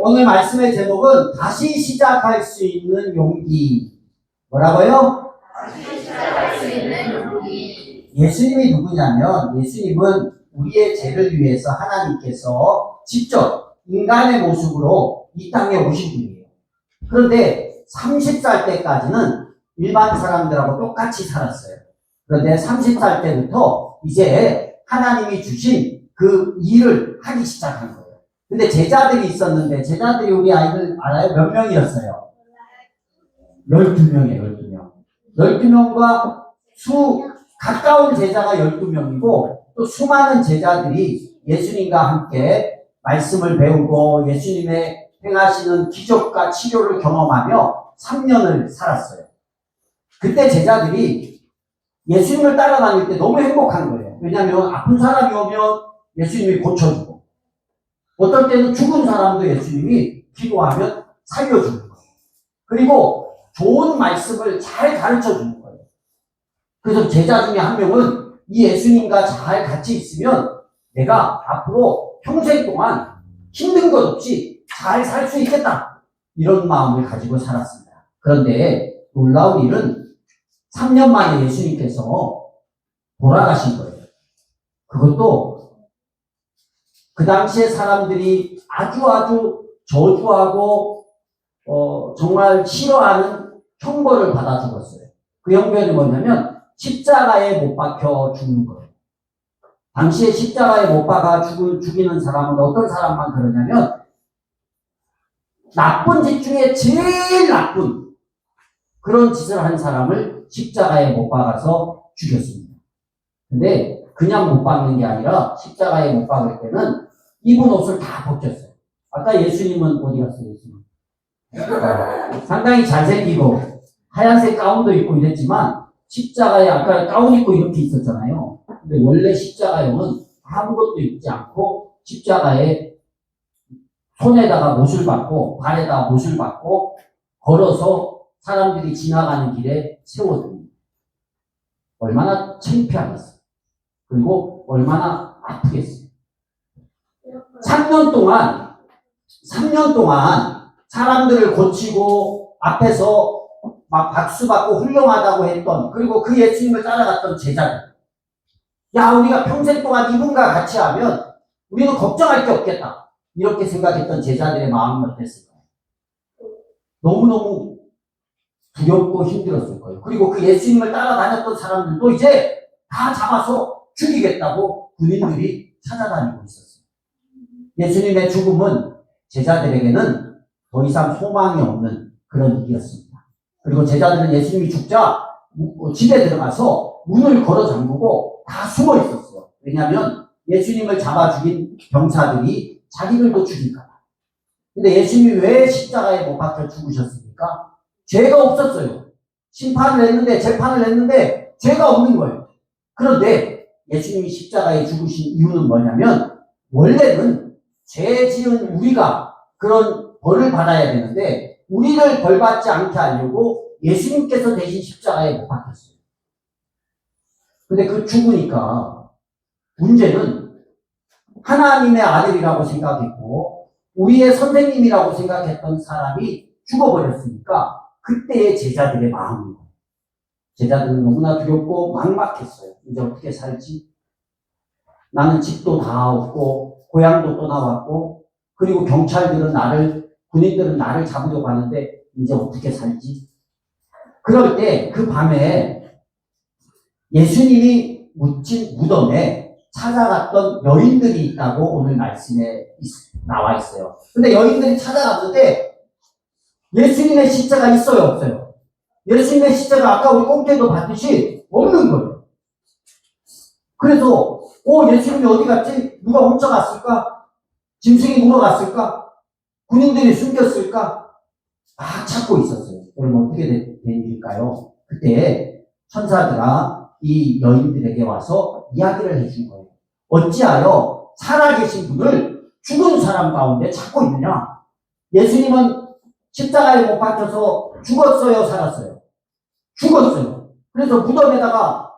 오늘 말씀의 제목은 다시 시작할 수 있는 용기. 뭐라고요? 다시 시작할 수 있는 용기. 예수님이 누구냐면 예수님은 우리의 죄를 위해서 하나님께서 직접 인간의 모습으로 이 땅에 오신 분이에요. 그런데 30살 때까지는 일반 사람들하고 똑같이 살았어요. 그런데 30살 때부터 이제 하나님이 주신 그 일을 하기 시작한 거예요. 근데 제자들이 있었는데 제자들이 우리 아이들 알아요? 몇 명이었어요? 12명이에요. 12명. 12명과 가까운 제자가 12명이고 또 수많은 제자들이 예수님과 함께 말씀을 배우고 예수님의 행하시는 기적과 치료를 경험하며 3년을 살았어요. 그때 제자들이 예수님을 따라다닐 때 너무 행복한 거예요. 왜냐하면 아픈 사람이 오면 예수님이 고쳐주고 어떨 때는 죽은 사람도 예수님이 기도하면 살려주는 거예요. 그리고 좋은 말씀을 잘 가르쳐주는 거예요. 그래서 제자 중에 한 명은 이 예수님과 잘 같이 있으면 내가 앞으로 평생 동안 힘든 것 없이 잘 살 수 있겠다. 이런 마음을 가지고 살았습니다. 그런데 놀라운 일은 3년 만에 예수님께서 돌아가신 거예요. 그것도 그 당시에 사람들이 아주 저주하고 정말 싫어하는 형벌을 받아 죽었어요. 그 형벌이 뭐냐면 십자가에 못 박혀 죽는 거예요. 당시에 십자가에 못 박아 죽이는 사람은 어떤 사람만 그러냐면 나쁜 짓 중에 제일 나쁜 그런 짓을 한 사람을 십자가에 못 박아서 죽였습니다. 근데 그냥 못 박는 게 아니라 십자가에 못 박을 때는 입은 옷을 다 벗겼어요. 아까 예수님은 어디 갔어요? 예수님? 상당히 잘생기고 하얀색 가운도 입고 이랬지만 십자가에 아까 가운 입고 이렇게 있었잖아요. 근데 원래 십자가용은 아무것도 입지 않고 십자가에 손에다가 못을 받고 발에다가 못을 받고 걸어서 사람들이 지나가는 길에 세워줍니다. 얼마나 창피하겠어요. 그리고 얼마나 아프겠어요. 3년 동안 사람들을 고치고 앞에서 막 박수받고 훌륭하다고 했던 그리고 그 예수님을 따라갔던 제자들. 야, 우리가 평생 동안 이분과 같이 하면 우리는 걱정할 게 없겠다. 이렇게 생각했던 제자들의 마음이 어땠을까요? 너무너무 두렵고 힘들었을 거예요. 그리고 그 예수님을 따라다녔던 사람들도 이제 다 잡아서 죽이겠다고 군인들이 찾아다니고 있었어요. 예수님의 죽음은 제자들에게는 더 이상 소망이 없는 그런 일이었습니다. 그리고 제자들은 예수님이 죽자 집에 들어가서 문을 걸어 잠그고 다 숨어 있었어요. 왜냐하면 예수님을 잡아 죽인 병사들이 자기들도 죽일까 봐. 근데 예수님이 왜 십자가에 못 박혀 죽으셨습니까? 죄가 없었어요. 심판을 했는데 재판을 했는데 죄가 없는 거예요. 그런데 예수님이 십자가에 죽으신 이유는 뭐냐면 원래는 죄 지은 우리가 그런 벌을 받아야 되는데 우리를 벌받지 않게 하려고 예수님께서 대신 십자가에 못 박혔어요. 근데 그 죽으니까 문제는 하나님의 아들이라고 생각했고 우리의 선생님이라고 생각했던 사람이 죽어버렸으니까 그때의 제자들의 마음이에요. 제자들은 너무나 두렵고 막막했어요. 이제 어떻게 살지? 나는 집도 다 없고 고향도 떠나왔고 그리고 군인들은 나를 잡으려고 하는데 이제 어떻게 살지? 그럴 때 그 밤에 예수님이 묻힌 무덤에 찾아갔던 여인들이 있다고 오늘 말씀에 나와 있어요. 근데 여인들이 찾아갔는데 예수님의 십자가 있어요? 없어요? 예수님의 십자가 아까 우리 꽁태도 봤듯이 없는 거예요. 그래서 예수님이 어디 갔지? 누가 훔쳐갔을까? 짐승이 물어갔을까? 군인들이 숨겼을까? 막 찾고 있었어요. 여러분 어떻게 된 일일까요? 그때 천사들아 이 여인들에게 와서 이야기를 해준 거예요. 어찌하여 살아계신 분을 죽은 사람 가운데 찾고 있느냐? 예수님은 십자가에 못 박혀서 죽었어요? 살았어요? 죽었어요. 그래서 무덤에다가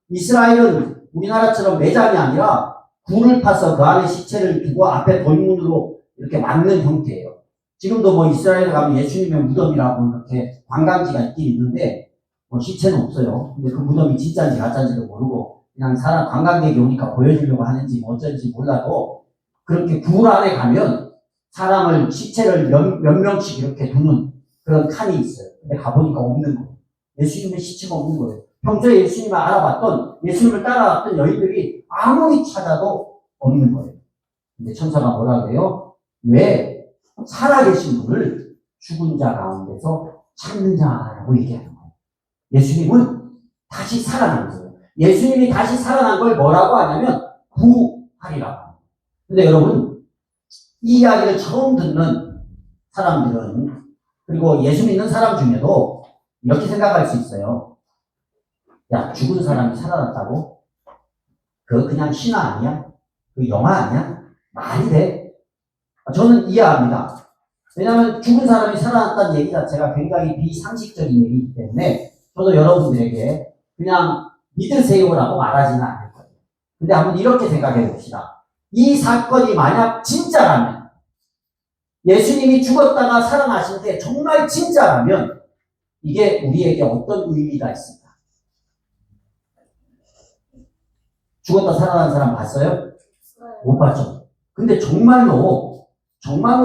이스라엘은 우리나라처럼 매장이 아니라 굴을 파서 그 안에 시체를 두고 앞에 돌문으로 이렇게 맞는 형태예요. 지금도 뭐 이스라엘에 가면 예수님의 무덤이라고 이렇게 관광지가 있긴 있는데 뭐 시체는 없어요. 근데 그 무덤이 진짜인지 가짜인지도 모르고 그냥 사람 관광객이 오니까 보여주려고 하는지 뭐 어쩐지 몰라도 그렇게 굴 안에 가면 사람을 시체를 몇 명씩 이렇게 두는 그런 칸이 있어요. 근데 가보니까 없는 거예요. 예수님의 시체가 없는 거예요. 평소에 예수님을 알아봤던 예수님을 따라왔던 여인들이 아무리 찾아도 없는 거예요. 근데 천사가 뭐라 그래요? 왜 살아계신 분을 죽은 자 가운데서 찾느냐라고 얘기하는 거예요. 예수님은 다시 살아난 거예요. 예수님이 다시 살아난 걸 뭐라고 하냐면 부활이라고 합니다. 근데 여러분 이 이야기를 처음 듣는 사람들은 그리고 예수 믿는 사람 중에도 이렇게 생각할 수 있어요. 야, 죽은 사람이 살아났다고? 그거 그냥 신화 아니야? 그 영화 아니야? 말이 돼? 저는 이해합니다. 왜냐하면 죽은 사람이 살아났다는 얘기 자체가 굉장히 비상식적인 얘기이기 때문에 저도 여러분들에게 그냥 믿으세요라고 말하지는 않을 거예요. 근데 한번 이렇게 생각해 봅시다. 이 사건이 만약 진짜라면 예수님이 죽었다가 살아나신 게 정말 진짜라면 이게 우리에게 어떤 의미가 있습니까? 죽었다 살아난 사람 봤어요? 못 봤죠. 근데 정말로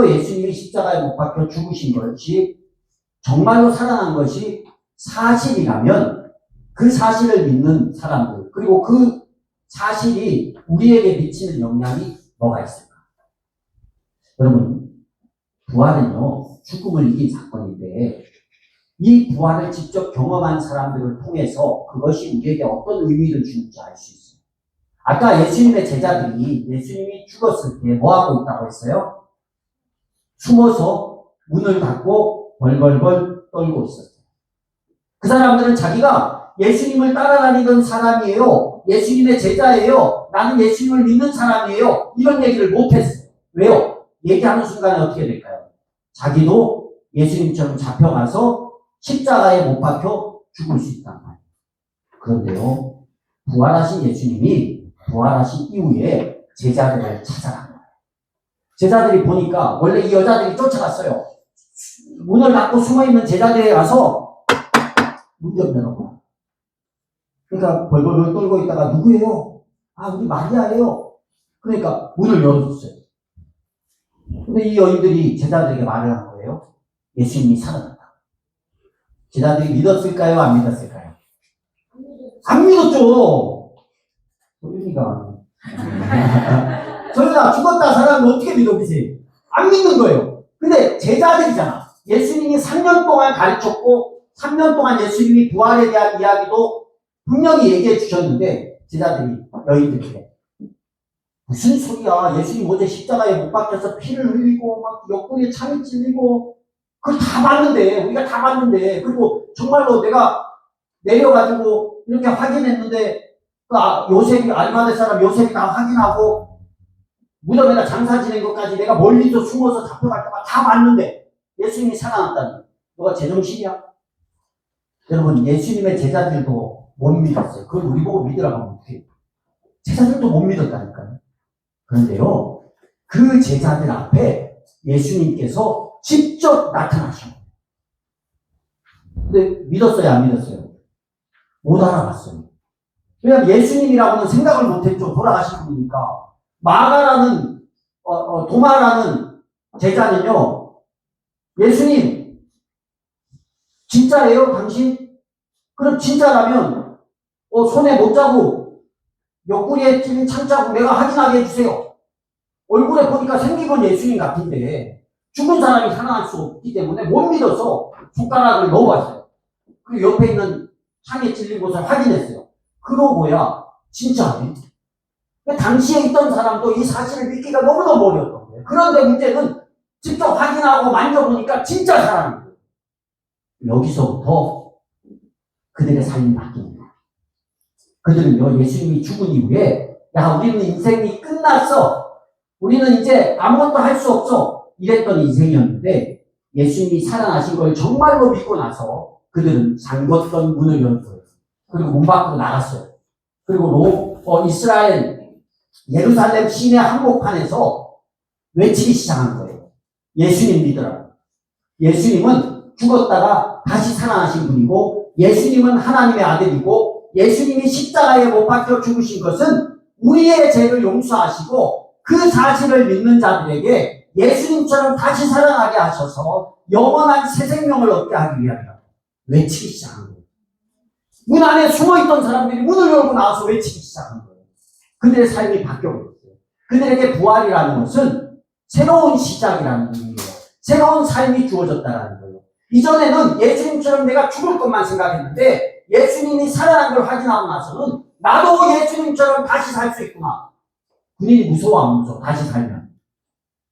예수님이 십자가에 못 박혀 죽으신 것이 정말로 살아난 것이 사실이라면 그 사실을 믿는 사람들 그리고 그 사실이 우리에게 미치는 영향이 뭐가 있을까? 여러분 부활은요 죽음을 이긴 사건인데 이 부활을 직접 경험한 사람들을 통해서 그것이 우리에게 어떤 의미를 주는지 알 수 있어요. 아까 예수님의 제자들이 예수님이 죽었을 때 뭐하고 있다고 했어요? 숨어서 문을 닫고 벌벌벌 떨고 있었어요. 그 사람들은 자기가 예수님을 따라다니던 사람이에요. 예수님의 제자예요. 나는 예수님을 믿는 사람이에요. 이런 얘기를 못했어요. 왜요? 얘기하는 순간에 어떻게 될까요? 자기도 예수님처럼 잡혀가서 십자가에 못 박혀 죽을 수 있단 말이에요. 그런데요, 부활하신 예수님이 부활하신 이후에 제자들을 찾아간 거예요. 제자들이 보니까 원래 이 여자들이 쫓아갔어요. 문을 닫고 숨어있는 제자들에 가서 문 좀 열어봐. 그러니까 벌벌벌 떨고 있다가 누구예요? 아, 우리 마리아예요. 그러니까 문을 열어줬어요. 근데 이 여인들이 제자들에게 말을 한 거예요. 예수님이 살아났다. 제자들이 믿었을까요? 안 믿었을까요? 안 믿었죠. 소윤이가 저희가 죽었다 살아나면 어떻게 믿어, 그치? 안 믿는 거예요. 근데 제자들이잖아. 예수님이 3년 동안 가르쳤고 3년 동안 예수님이 부활에 대한 이야기도 분명히 얘기해 주셨는데 제자들이 여인들에게 무슨 소리야? 예수님 어제 십자가에 못 박혀서 피를 흘리고 막 옆구리에 창이 찔리고 그걸 다 봤는데 우리가 다 봤는데 그리고 정말로 내가 내려가지고 이렇게 확인했는데 그 요셉이 알마데 사람 요셉이 다 확인하고 무덤에다 장사 지낸 것까지 내가 멀리서 숨어서 잡혀갈 때가 다 봤는데 예수님이 살아났다니 너가 제정신이야? 여러분 예수님의 제자들도 못 믿었어요. 그걸 우리 보고 믿으라고 하면 어떡해요? 제자들도 못 믿었다니까요. 그런데요 그 제자들 앞에 예수님께서 직접 나타나셔. 근데 믿었어요 안 믿었어요? 못 알아봤어요. 왜냐면 예수님이라고는 생각을 못했죠. 돌아가신 분이니까. 마가라는 도마라는 제자는요 예수님 진짜예요 당신? 그럼 진짜라면 손에 못 자고 옆구리에 찔린 창자국 내가 확인하게 해주세요. 얼굴에 보니까 생기건 예수님 같은데 죽은 사람이 살아날 수 없기 때문에 못 믿어서 손가락을 넣어봤어요. 그리고 옆에 있는 창에 찔린 곳을 확인했어요. 그러고야 진짜네. 당시에 있던 사람도 이 사실을 믿기가 너무너무 어려웠던 거예요. 그런데 문제는 직접 확인하고 만져보니까 진짜 사람이에요. 여기서부터 그들의 삶이 바뀝니다. 그들은요 예수님이 죽은 이후에 야 우리는 인생이 끝났어. 우리는 이제 아무것도 할 수 없어. 이랬던 인생이었는데 예수님이 살아나신 걸 정말로 믿고 나서 그들은 잠궜던 문을 연 거예요. 그리고 문 밖으로 나갔어요. 그리고 이스라엘 예루살렘 시내 한복판에서 외치기 시작한 거예요. 예수님 믿으라고. 예수님은 죽었다가 다시 살아나신 분이고, 예수님은 하나님의 아들이고, 예수님이 십자가에 못 박혀 죽으신 것은 우리의 죄를 용서하시고 그 사실을 믿는 자들에게 예수님처럼 다시 살아나게 하셔서 영원한 새 생명을 얻게 하기 위함이라고 외치기 시작한 거예요. 문 안에 숨어있던 사람들이 문을 열고 나와서 외치기 시작한 거예요. 그들의 삶이 바뀌어버렸어요. 그들에게 부활이라는 것은 새로운 시작이라는 의미예요. 새로운 삶이 주어졌다는 거예요. 이전에는 예수님처럼 내가 죽을 것만 생각했는데 예수님이 살아난 걸 확인하고 나서는 나도 예수님처럼 다시 살 수 있구나. 군인이 무서워 안 무서워? 다시 살면.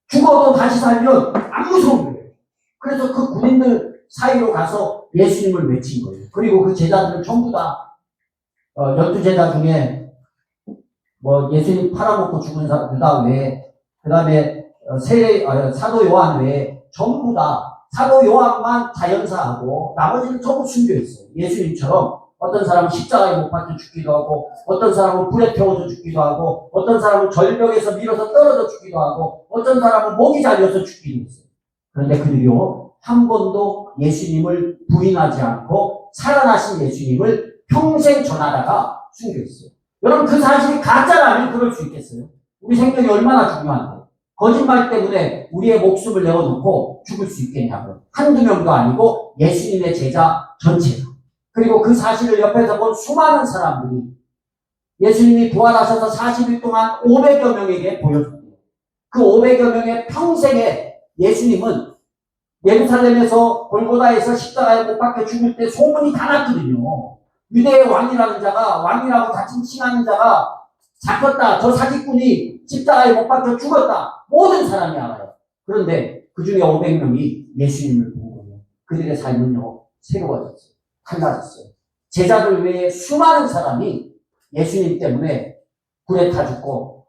죽어도 다시 살면 안 무서운 거예요. 그래서 그 군인들 사이로 가서 예수님을 외친 거예요. 그리고 그 제자들은 전부 다 12제자 중에 예수님 팔아먹고 죽은 유다 외에, 그 다음에 사도 요한 외에 전부 다 사도 요한만 자연사하고 나머지는 전부 숨겨있어요. 예수님처럼 어떤 사람은 십자가에 못 박혀 죽기도 하고, 어떤 사람은 불에 태워져 죽기도 하고, 어떤 사람은 절벽에서 밀어서 떨어져 죽기도 하고, 어떤 사람은 목이 잘려서 죽기도 했어요. 그런데 그들이요, 한 번도 예수님을 부인하지 않고 살아나신 예수님을 평생 전하다가 숨겨있어요. 여러분, 그 사실이 가짜라면 그럴 수 있겠어요? 우리 생명이 얼마나 중요한데 거짓말 때문에 우리의 목숨을 내어놓고 죽을 수 있겠냐고요. 한두 명도 아니고 예수님의 제자 전체가. 그리고 그 사실을 옆에서 본 수많은 사람들이 예수님이 부활하셔서 40일 동안 500여 명에게 보여줍니다. 그 500여 명의 평생에 예수님은 예루살렘에서 골고다에서 십자가에 못 박혀 죽을 때 소문이 다 났거든요. 유대의 왕이라는 자가, 왕이라고 자칭 칭하는 자가 잡혔다. 저 사기꾼이 십자가에 못 박혀 죽었다. 모든 사람이 알아요. 그런데 그 중에 500명이 예수님을 본 거예요. 그들의 삶은요, 새로워졌어요. 달라졌어요. 제자들 외에 수많은 사람이 예수님 때문에 불에 타 죽고,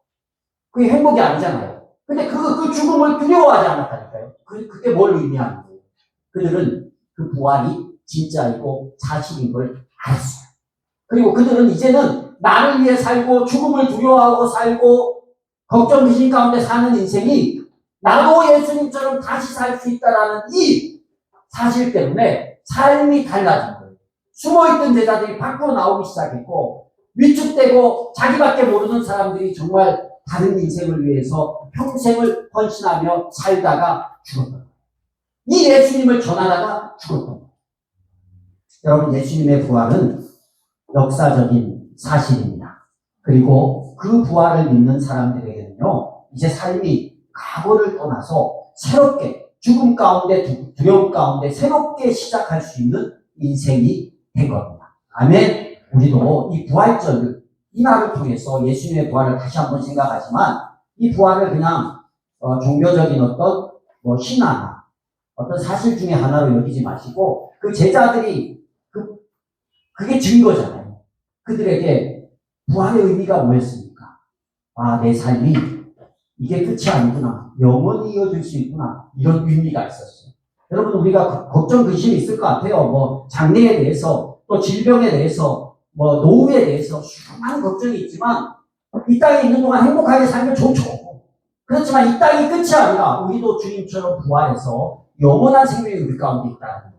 그게 행복이 아니잖아요. 근데 그 죽음을 두려워하지 않았다니까요. 그게 뭘 의미하는 거예요? 그들은 그 부활이 진짜이고 사실인 걸 알았어요. 그리고 그들은 이제는 나를 위해 살고 죽음을 두려워하고 살고 걱정 비심 가운데 사는 인생이 나도 예수님처럼 다시 살 수 있다라는 이 사실 때문에 삶이 달라진 거예요. 숨어있던 제자들이 밖으로 나오기 시작했고, 위축되고 자기밖에 모르는 사람들이 정말 다른 인생을 위해서 평생을 헌신하며 살다가 죽었던 거예요. 이 예수님을 전하다가 죽었던 거예요. 여러분, 예수님의 부활은 역사적인 사실입니다. 그리고 그 부활을 믿는 사람들에게는요, 이제 삶이 과거를 떠나서 새롭게 죽음 가운데 두려움 가운데 새롭게 시작할 수 있는 인생이 된 겁니다. 아멘. 우리도 이 부활절 이 날을 통해서 예수님의 부활을 다시 한번 생각하지만 이 부활을 그냥 종교적인 어떤 신화나 어떤 사실 중에 하나로 여기지 마시고 그 제자들이 그게 증거잖아요. 그들에게 부활의 의미가 뭐였습니까? 아, 내 삶이 이게 끝이 아니구나. 영원히 이어질 수 있구나. 이런 의미가 있었어요. 여러분, 우리가 걱정, 근심이 있을 것 같아요. 장래에 대해서, 또 질병에 대해서, 노후에 대해서 수많은 걱정이 있지만 이 땅에 있는 동안 행복하게 살면 좋죠. 그렇지만 이 땅이 끝이 아니라 우리도 주님처럼 부활해서 영원한 생명이 우리 가운데 있다는 거예요.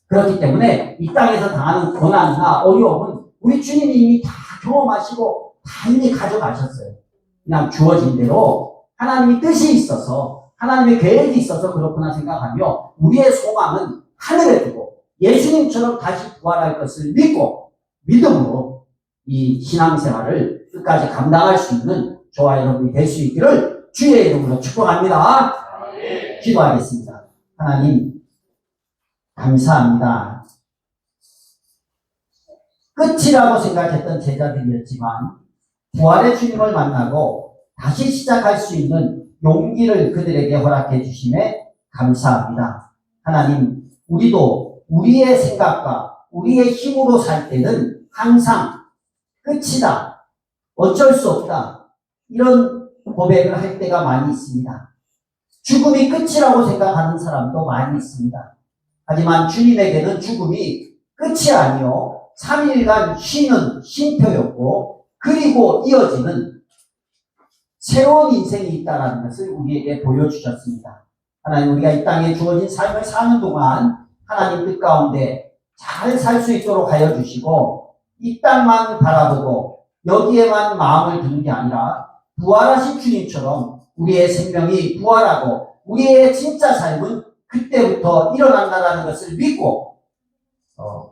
그렇기 때문에 이 땅에서 당하는 고난이나 어려움은 우리 주님이 이미 다 경험하시고 다 이미 가져가셨어요. 그냥 주어진 대로 하나님이 뜻이 있어서 하나님의 계획이 있어서 그렇구나 생각하며 우리의 소망은 하늘에 두고 예수님처럼 다시 부활할 것을 믿고 믿음으로 이 신앙생활을 끝까지 감당할 수 있는 저와 여러분이 될 수 있기를 주의 이름으로 축복합니다. 기도하겠습니다. 하나님 감사합니다. 끝이라고 생각했던 제자들이었지만 부활의 주님을 만나고 다시 시작할 수 있는 용기를 그들에게 허락해 주심에 감사합니다. 하나님, 우리도 우리의 생각과 우리의 힘으로 살 때는 항상 끝이다, 어쩔 수 없다, 이런 고백을 할 때가 많이 있습니다. 죽음이 끝이라고 생각하는 사람도 많이 있습니다. 하지만 주님에게는 죽음이 끝이 아니요 3일간 쉬는 쉼표였고 그리고 이어지는 새로운 인생이 있다는 것을 우리에게 보여주셨습니다. 하나님 우리가 이 땅에 주어진 삶을 사는 동안 하나님 뜻 가운데 잘 살 수 있도록 하여 주시고 이 땅만 바라보고 여기에만 마음을 두는 게 아니라 부활하신 주님처럼 우리의 생명이 부활하고 우리의 진짜 삶은 그때부터 일어난다는 것을 믿고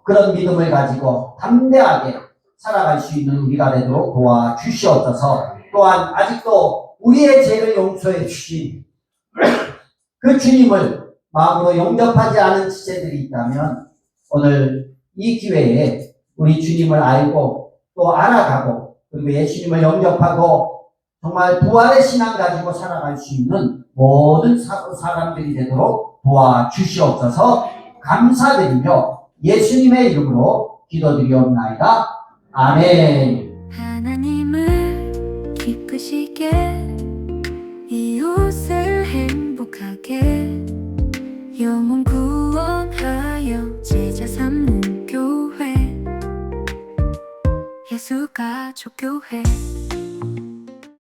그런 믿음을 가지고 담대하게 살아갈 수 있는 우리가 되도록 도와주시옵소서. 또한 아직도 우리의 죄를 용서해 주신 그 주님을 마음으로 영접하지 않은 지체들이 있다면 오늘 이 기회에 우리 주님을 알고 또 알아가고 그리고 예수님을 영접하고 정말 부활의 신앙 가지고 살아갈 수 있는 모든 사람들이 되도록 도와주시옵소서. 감사드리며 예수님의 이름으로 기도드리옵나이다. 아멘. 하나님을 기쁘시게 이웃을 행복하게 영혼 구원하여 제자 삼는 교회 예수 가족교회